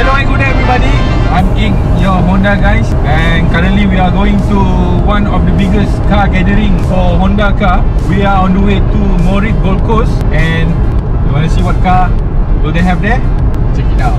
Hello and good day everybody. I'm King, your Honda guys, and currently we are going to one of the biggest car gathering for Honda car. We are on the way to Morib, Gold Coast, and you want to see what car will they have there? Check it out.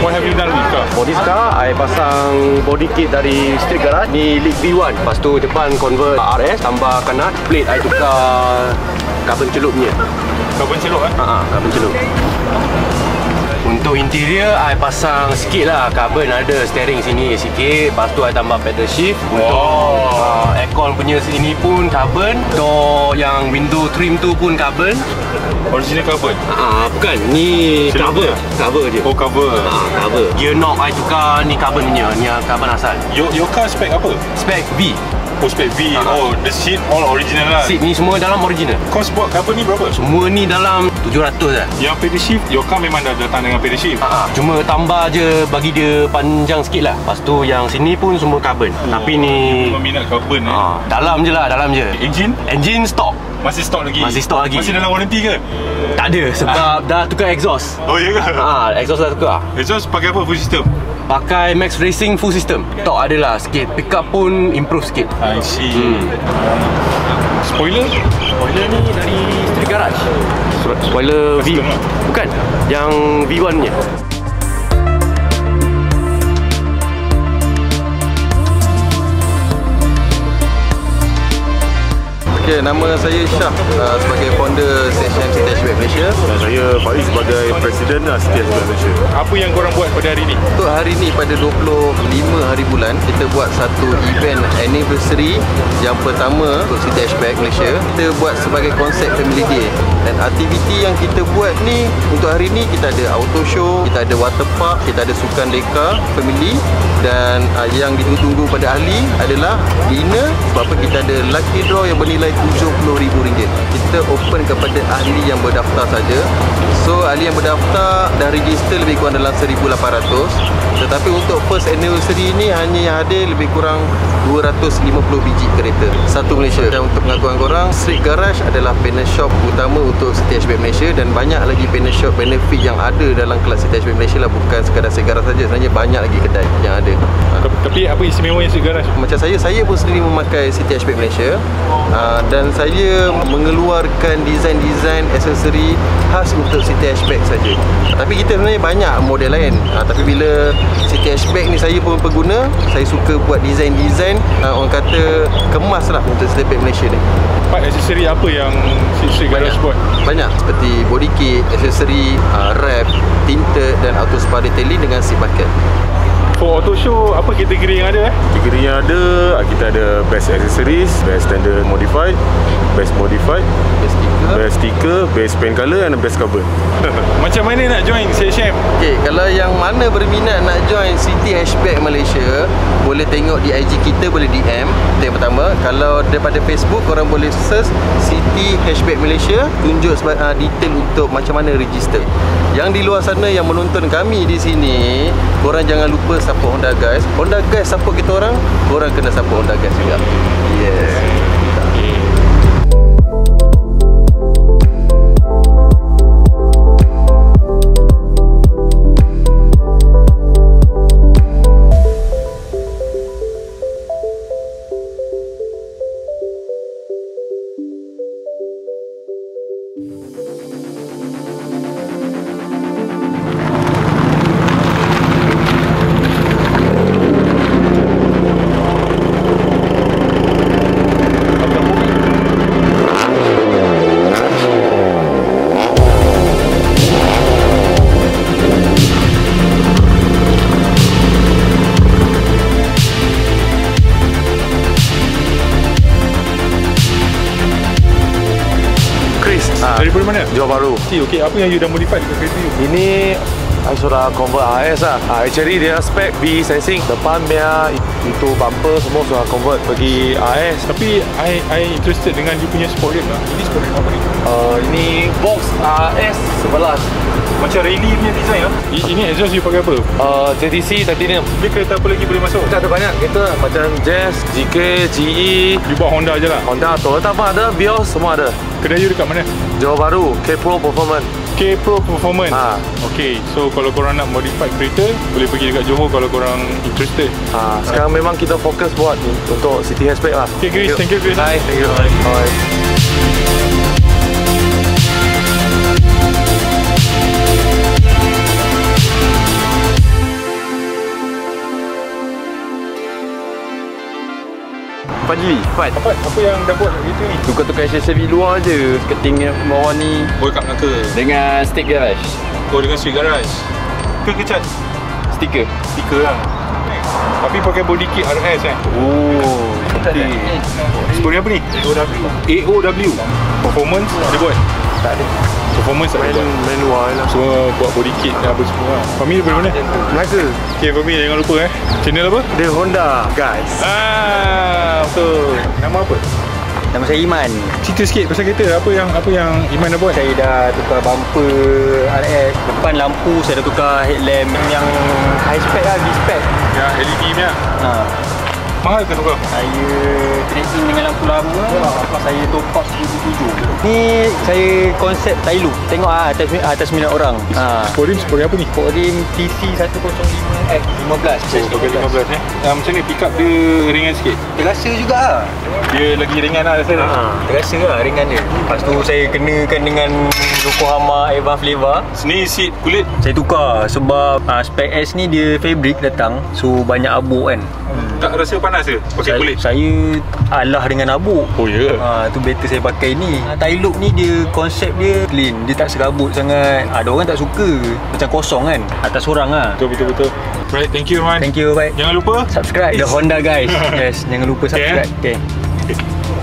What have you done with car? For this car, I pasang body kit dari street garage. Ni League V1. Lepas tu depan convert RS, tambah kanat. Plate I tukar carbon celup punya. Carbon celup carbon celup. Untuk interior, I pasang sikit lah. Carbon ada, steering sini sikit. Lepas tu I tambah pedal shift. Untuk aircon punya sini pun carbon. Door yang window trim tu pun carbon. Original carbon? Bukan, ni cover. Cover je. Oh, cover. Cover. Gear knob I tukar ni carbon punya. Ni carbon asal. Your car spec apa? Spec V. Oh, spec V. Oh, the seat all original lah. Seat ni semua dalam original. Cost buat carbon ni berapa? Semua ni dalam 700 lah. Yang pedal shift, your car memang dah datang dengan pedal shift? Cuma tambah je bagi dia panjang sikit lah. Lepas tu yang sini pun semua carbon. Tapi ni minat carbon dalam je lah, dalam je. Engine? Engine stock. Masih stok lagi? Masih stok lagi. Masih dalam warranty ke? Tak ada, sebab dah tukar exhaust. Oh, ya ke? Exhaust dah tukar. Exhaust pakai apa full system? Pakai Max Racing full system. Torque adalah sikit. Pickup pun improve sikit. I see. Spoiler? Spoiler ni dari street garage. Spoiler V. Bukan, yang V1 punya. Okay, nama saya Syah sebagai founder Section City Hatchback Malaysia. Dan saya Faiz sebagai Presiden City Hatchback Malaysia. Apa yang korang buat pada hari ni? Untuk hari ni pada 25 hari bulan, kita buat satu event anniversary yang pertama untuk City Hatchback Malaysia. Kita buat sebagai konsep Family Day. Dan aktiviti yang kita buat ni untuk hari ni, kita ada auto show, kita ada water park, kita ada sukan leka family, dan yang ditunggu pada ahli adalah dinner. Sebab apa, kita ada lucky draw yang bernilai RM70,000. Kita open kepada ahli yang berdaftar saja. So ahli yang berdaftar dah register lebih kurang dalam 1,800. Tetapi untuk first anniversary ni hanya yang hadir lebih kurang 250 biji kereta satu Malaysia. Dan untuk pengakuan korang, Street Garage adalah panel shop utama untuk City Hatchback Malaysia, dan banyak lagi panel shop benefit yang ada dalam kelas City Hatchback Malaysia lah. Bukan sekadar Street Garage saja, sebenarnya banyak lagi kedai yang ada. Tapi apa istimewanya Street Garage? Macam saya pun sendiri memakai City Hatchback Malaysia, dan saya mengeluarkan design-design aksesori khas untuk City Hatchback saja. Tapi kita sebenarnya banyak model lain. Tapi bila City Hatchback ni saya pun pengguna, saya suka buat design-design orang kata kemas lah untuk City Hatchback Malaysia ni. Part aksesori apa yang Street Garage buat? Banyak, seperti body kit, aksesori, wrap, tinted dan auto spa detailing dengan seat bucket. For auto show, apa kategori yang ada? Kategori yang ada, kita ada Best Accessories, Best Standard Modified, Best Modified, Best Sticker, Best Paint Color dan Best Carbon. Macam mana nak join CHM? Okay, kalau yang mana berminat nak join City Hatchback Malaysia, boleh tengok di IG kita, boleh DM. Itu yang pertama. Kalau daripada Facebook, korang boleh search City Hatchback Malaysia, tunjuk detail untuk macam mana register. Yang di luar sana yang menonton kami di sini, korang jangan lupa support Honda guys. Honda guys support kita orang, korang kena support Honda guys juga. Yes. Daripada mana? Johor Bahru. Okay, apa yang you dah modify dekat kereta you? Ini I sudah convert AS lah. Actually dia spek B sensing, depan biar itu bumper semua sudah convert pergi AS. Tapi I interested dengan dia punya sport rim lah. Ini sport rim apa ni? Ini box AS 11. Macam rally punya design lah. Ini exhaust you pakai apa? JTC titanium. Dia kereta apa lagi boleh masuk? Kita ada banyak kereta macam Jazz, GK, GE. You bawa Honda je lah? Honda, Toyota pun ada, Vios semua ada. Kedai you dekat mana? Johor Bahru, K Pro Performance. K Pro Performance. Okay, so kalau korang nak modify kereta, boleh pergi dekat Johor kalau korang interested. Sekarang memang kita fokus buat untuk City Hatchback lah. Okay Chris, thank you Chris. Bye. Thank you. Bye. Apa yang dah buat kat kereta ni? Tukar-tukar accessory luar je. Keting bawah ni Boy kat belakang dengan stick garage. dengan street garage ke cat? Stiker. Stiker lah. Tapi pakai body kit RS kan? Oh, okay. Sport apa ni? AOW. Performance ada buat? tak ada. Performance tak ada buat? Manual lah. Semua buat body kit dan apa semua lah. Fahmi daripada mana? Melaka. Okay Fahmi, jangan lupa channel apa? The Honda guys. Betul. Nama apa? Nama saya Iman. Cerita sikit pasal kereta. Apa yang Iman dah buat? Saya dah tukar bumper RS. Depan lampu saya dah tukar headlamp yang high spec lah, V-spec. Yang LED punya. Mahal ke tukar? Saya trade in dengan lampu lama. Saya top up 1,700. Ni saya konsep Tailu. Tengok atas minat orang. Sport rim apa ni? Sport rim TC 105X 15. Pakai 15 macam ni pick up dia ringan sikit. Terasa juga lah. Dia lagi ringan lah rasa. Terasa lah ringan dia. Lepas tu saya kenakan dengan Yokohama Advanced Flavor. Sini seat kulit Saya tukar sebab spec S ni dia fabric datang. So banyak abuk kan. tak rasa panas ke pakai kulit? Saya alah dengan abuk. Oh ya. Tu better saya pakai ni. Thai look ni dia konsep dia clean. Dia tak serabut sangat. Ada orang tak suka. Macam kosong kan. Atas orang lah. Betul. Right, thank you Man. Thank you, baik. Jangan lupa subscribe The Honda guys. Yes, jangan lupa subscribe. Okay.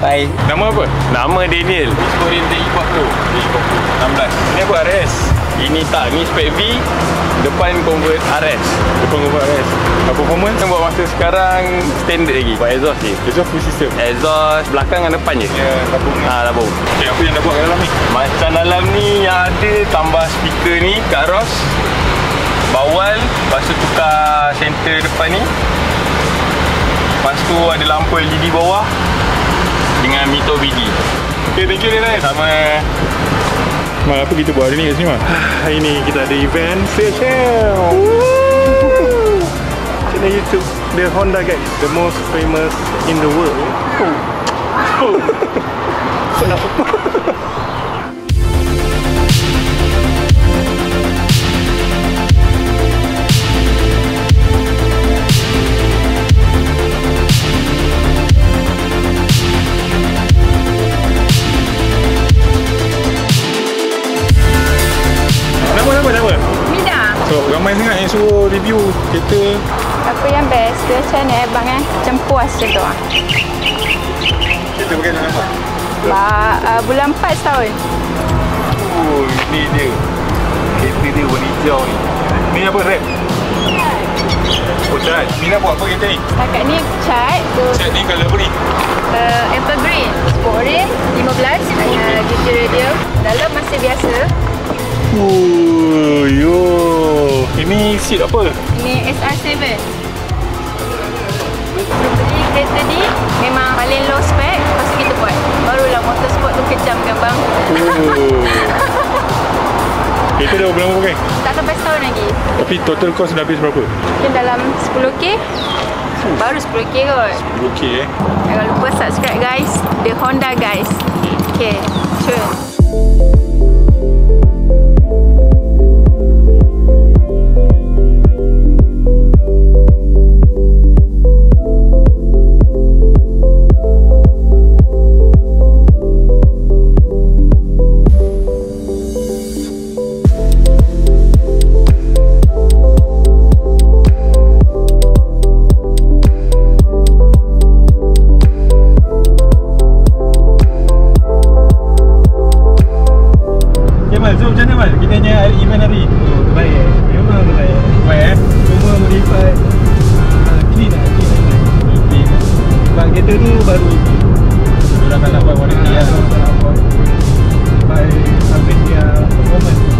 Bye. Nama apa? Nama Daniel. Sport rim TI 40 16. Ini apa RS? Ini tak, ni spec V. Depan convert RS. Depan cover RS. Performance Yang buat masa sekarang standard lagi. Buat exhaust je. exhaust full system. Exhaust belakang dan depan je. Ya, tabung ni. Labung. Okay, apa yang dah buat kat dalam ni? Macam dalam ni yang ada tambah speaker ni kat Ross. Bawal. Lepas tu tukar center depan ni. Lepas tu ada lampu LED bawah dengan meter BD. Okay, thank you Daniel. Sama. Mal, apa kita buat hari ni kat sini Mal? Hari ni kita ada event special. Channel YouTube The Honda guys, the most famous in the world. Nama? Mina, So, ramai sangat yang suruh review kereta. apa yang best? Dia macam ni bang macam puas macam tu Kereta pakai dalam apa? bulan 4 setahun. Oh, ni dia. Kereta dia warna hijau ni. Ni apa rap? Oh, cat. Mina buat apa kereta ni? Setakat ni cat tu Cat ni colour apa ni? apple green. Sport rim 15 GT radio. Dalam masih biasa. Oh, yo. Ini seat apa? Ini SR7. Beli kereta ni memang paling low spec. Lepas tu kita buat. Barulah motorsport tu kejamkan bang. Oh. Kereta dah berapa lama pakai? Tak sampai setahun lagi. Tapi total cost dah habis berapa? Mungkin dalam 10k. Baru 10k kot. Okay Jangan lupa subscribe guys. The Honda guys. Okay, sure. tanya event hari. Oh, terbaik. Memang terbaik. Baik Semua modified clean lah, clean and nice. Clean. Sebab kereta tu baru Diorang tak nak buat warranty lah. by sampai dia performance.